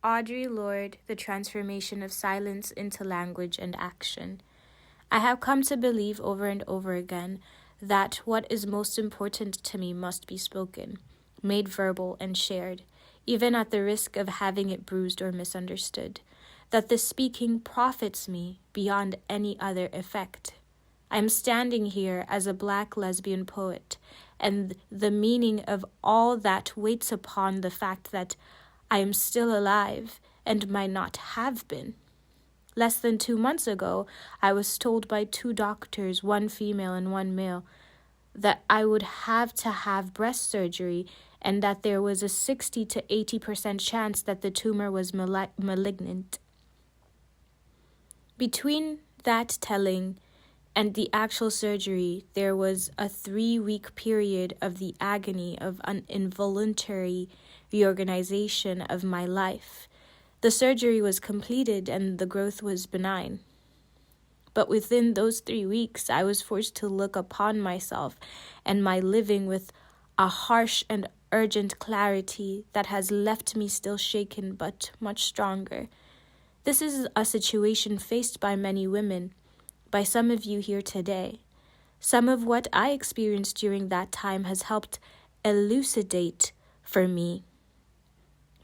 Audre Lorde, The Transformation of Silence into Language and Action. I have come to believe over and over again that what is most important to me must be spoken, made verbal and shared, even at the risk of having it bruised or misunderstood, that the speaking profits me beyond any other effect. I am standing here as a Black lesbian poet, and the meaning of all that waits upon the fact that I am still alive and might not have been. Less than 2 months ago, I was told by 2 doctors, one female and one male, that I would have to have breast surgery and that there was a 60 to 80% chance that the tumor was malignant. Between that telling and the actual surgery, there was a 3-week period of the agony of an involuntary reorganization of my life. The surgery was completed and the growth was benign. But within those 3 weeks, I was forced to look upon myself and my living with a harsh and urgent clarity that has left me still shaken but much stronger. This is a situation faced by many women, by some of you here today. Some of what I experienced during that time has helped elucidate for me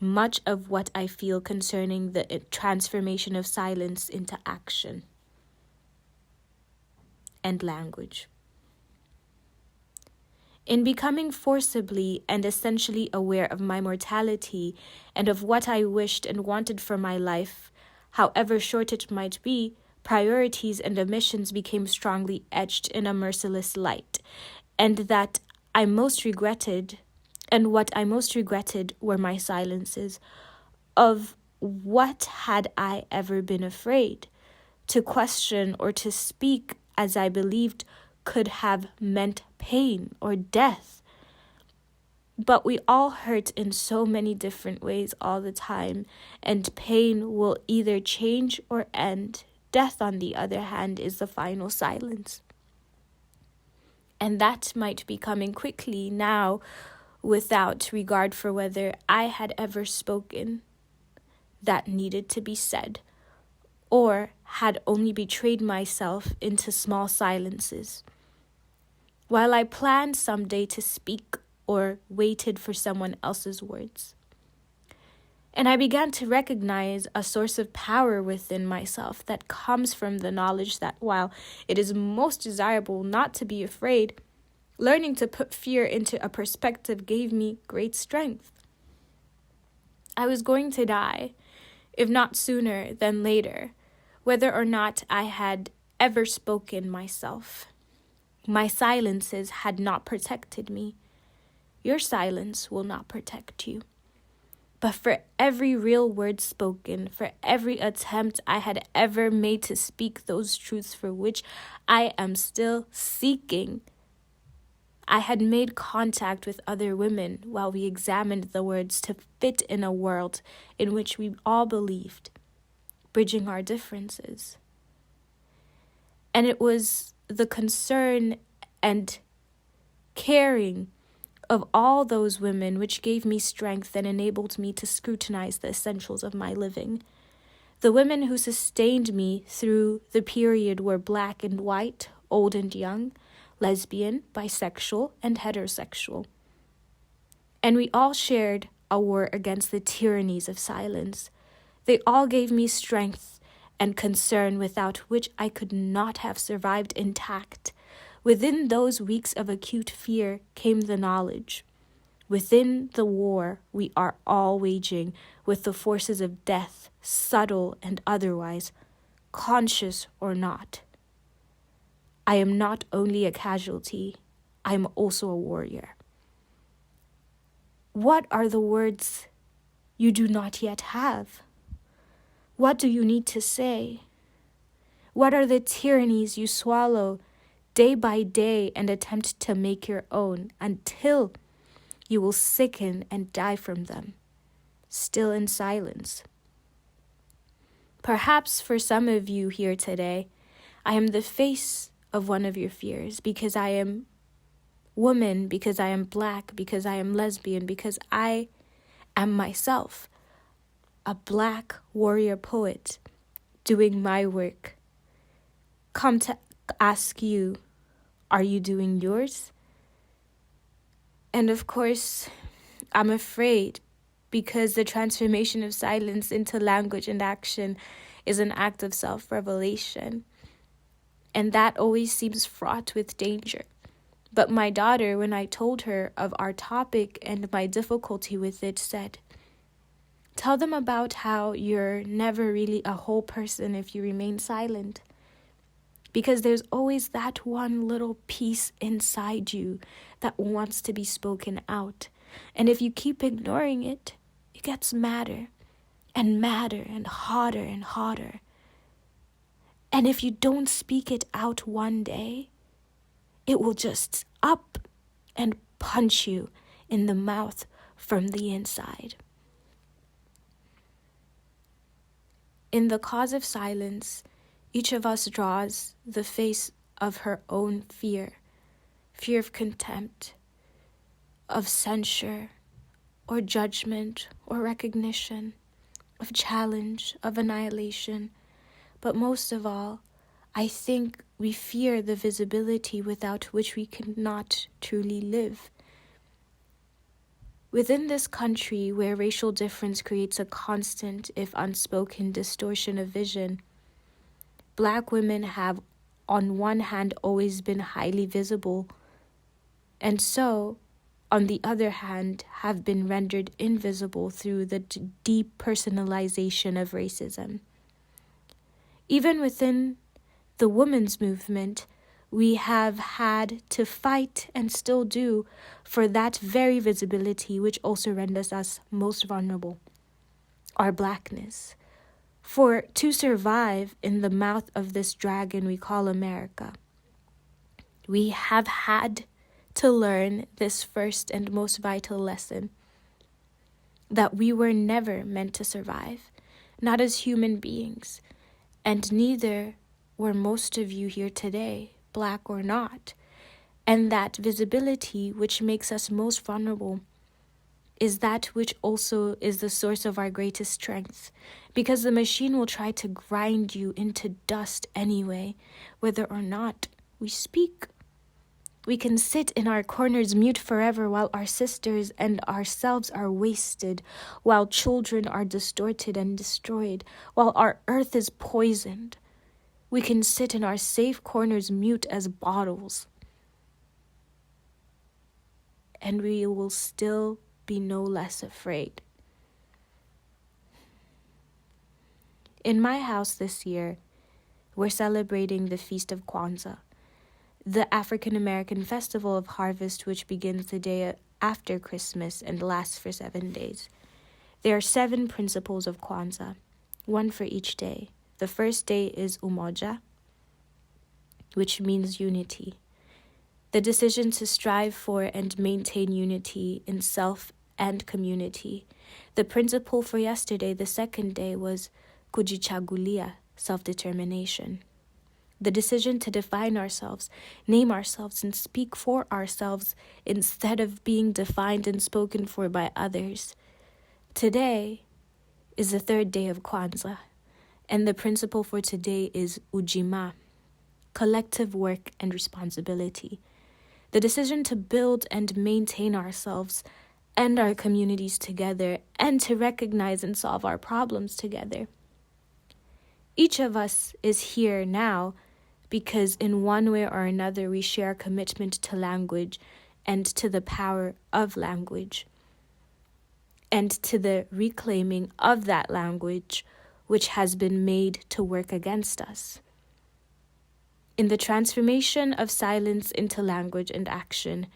much of what I feel concerning the transformation of silence into action and language. In becoming forcibly and essentially aware of my mortality and of what I wished and wanted for my life, however short it might be, priorities and omissions became strongly etched in a merciless light, and what I most regretted were my silences. Of what had I ever been afraid? To question or to speak as I believed could have meant pain or death. But we all hurt in so many different ways all the time, and pain will either change or end. Death, on the other hand, is the final silence. And that might be coming quickly now, without regard for whether I had ever spoken that needed to be said, or had only betrayed myself into small silences. While I planned someday to speak or waited for someone else's words. And I began to recognize a source of power within myself that comes from the knowledge that while it is most desirable not to be afraid, learning to put fear into a perspective gave me great strength. I was going to die, if not sooner than later, whether or not I had ever spoken myself. My silences had not protected me. Your silence will not protect you. But for every real word spoken, for every attempt I had ever made to speak those truths for which I am still seeking, I had made contact with other women while we examined the words to fit in a world in which we all believed, bridging our differences. And it was the concern and caring of all those women which gave me strength and enabled me to scrutinize the essentials of my living. The women who sustained me through the period were Black and white, old and young, lesbian, bisexual, and heterosexual. And we all shared a war against the tyrannies of silence. They all gave me strength and concern without which I could not have survived intact. Within those weeks of acute fear came the knowledge. Within the war we are all waging with the forces of death, subtle and otherwise, conscious or not. I am not only a casualty, I am also a warrior. What are the words you do not yet have? What do you need to say? What are the tyrannies you swallow day by day and attempt to make your own until you will sicken and die from them, still in silence? Perhaps for some of you here today, I am the face of one of your fears because I am woman, because I am Black, because I am lesbian, because I am myself. a Black warrior poet doing my work, come to ask you, are you doing yours? And of course, I'm afraid because the transformation of silence into language and action is an act of self-revelation. And that always seems fraught with danger. But my daughter, when I told her of our topic and my difficulty with it, said, tell them about how you're never really a whole person if you remain silent. Because there's always that one little piece inside you that wants to be spoken out. And if you keep ignoring it, it gets madder and madder and hotter and hotter. And if you don't speak it out one day, it will just up and punch you in the mouth from the inside. In the cause of silence, each of us draws the face of her own fear of contempt, of censure, or judgment, or recognition, of challenge, of annihilation. But most of all, I think we fear the visibility without which we cannot truly live. Within this country, where racial difference creates a constant, if unspoken, distortion of vision, Black women have, on one hand, always been highly visible, and so, on the other hand, have been rendered invisible through the deep personalization of racism. Even within the women's movement, we have had to fight and still do for that very visibility which also renders us most vulnerable, our Blackness. For to survive in the mouth of this dragon we call America, we have had to learn this first and most vital lesson, that we were never meant to survive, not as human beings, and neither were most of you here today, Black or not, and that visibility which makes us most vulnerable is that which also is the source of our greatest strength, because the machine will try to grind you into dust anyway, whether or not we speak. We can sit in our corners mute forever while our sisters and ourselves are wasted, while children are distorted and destroyed, while our earth is poisoned. We can sit in our safe corners mute as bottles, and we will still be no less afraid. In my house this year, we're celebrating the Feast of Kwanzaa, the African American festival of harvest, which begins the day after Christmas and lasts for 7 days. There are 7 principles of Kwanzaa, one for each day. The first day is umoja, which means unity. The decision to strive for and maintain unity in self and community. The principle for yesterday, the second day, was kujichagulia, self-determination. The decision to define ourselves, name ourselves, and speak for ourselves instead of being defined and spoken for by others. Today is the third day of Kwanzaa, and the principle for today is ujima, collective work and responsibility. The decision to build and maintain ourselves and our communities together, and to recognize and solve our problems together. Each of us is here now because in one way or another we share a commitment to language and to the power of language, and to the reclaiming of that language which has been made to work against us. In the transformation of silence into language and action,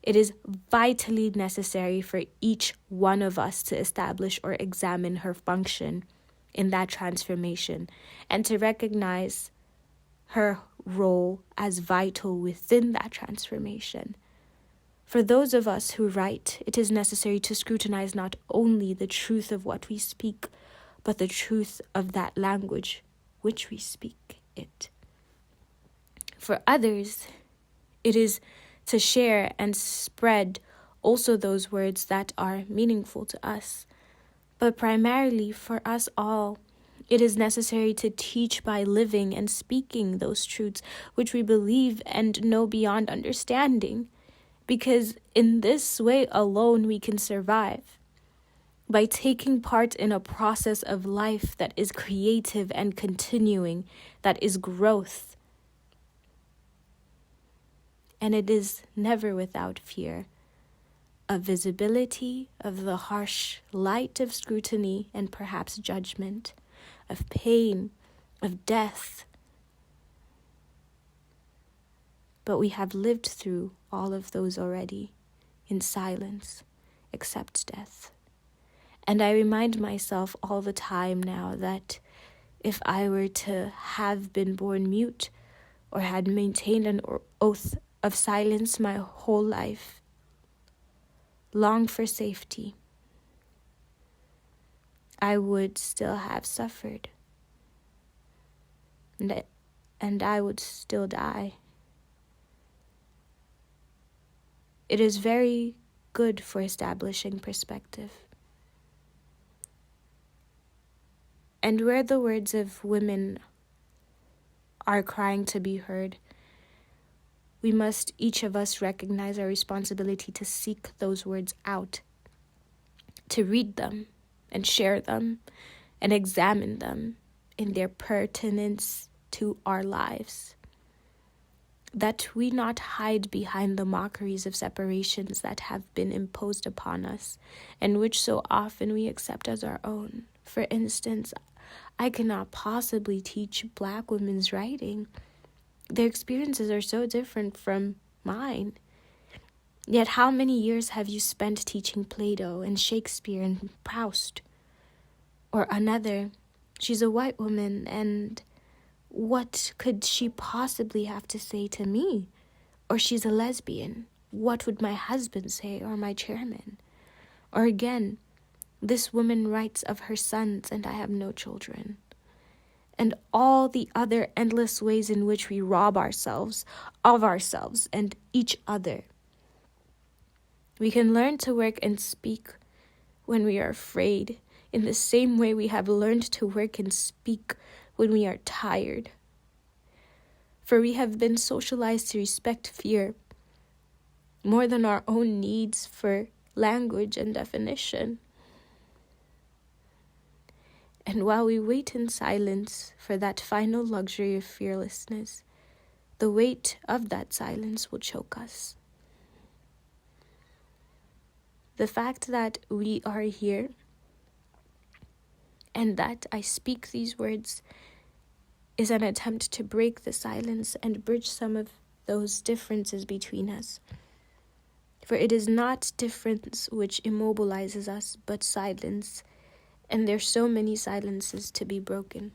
it is vitally necessary for each one of us to establish or examine her function in that transformation, and to recognize her role as vital within that transformation. For those of us who write, it is necessary to scrutinize not only the truth of what we speak, but the truth of that language which we speak it. For others, it is to share and spread also those words that are meaningful to us. But primarily for us all, it is necessary to teach by living and speaking those truths which we believe and know beyond understanding, because in this way alone we can survive. By taking part in a process of life that is creative and continuing, that is growth. And it is never without fear of visibility, of the harsh light of scrutiny and perhaps judgment, of pain, of death. But we have lived through all of those already in silence, except death. And I remind myself all the time now that if I were to have been born mute or had maintained an oath of silence my whole life, long for safety, I would still have suffered. And I would still die. It is very good for establishing perspective. And where the words of women are crying to be heard, we must each of us recognize our responsibility to seek those words out, to read them and share them and examine them in their pertinence to our lives. That we not hide behind the mockeries of separations that have been imposed upon us and which so often we accept as our own. For instance, I cannot possibly teach Black women's writing. Their experiences are so different from mine. Yet how many years have you spent teaching Plato and Shakespeare and Proust? Or another, she's a white woman, and what could she possibly have to say to me? Or she's a lesbian. What would my husband say, or my chairman? Or again, this woman writes of her sons, and I have no children. And all the other endless ways in which we rob ourselves of ourselves and each other. We can learn to work and speak when we are afraid, in the same way we have learned to work and speak when we are tired. For we have been socialized to respect fear more than our own needs for language and definition. And while we wait in silence for that final luxury of fearlessness, the weight of that silence will choke us. The fact that we are here and that I speak these words is an attempt to break the silence and bridge some of those differences between us. For it is not difference which immobilizes us, but silence, and there's so many silences to be broken.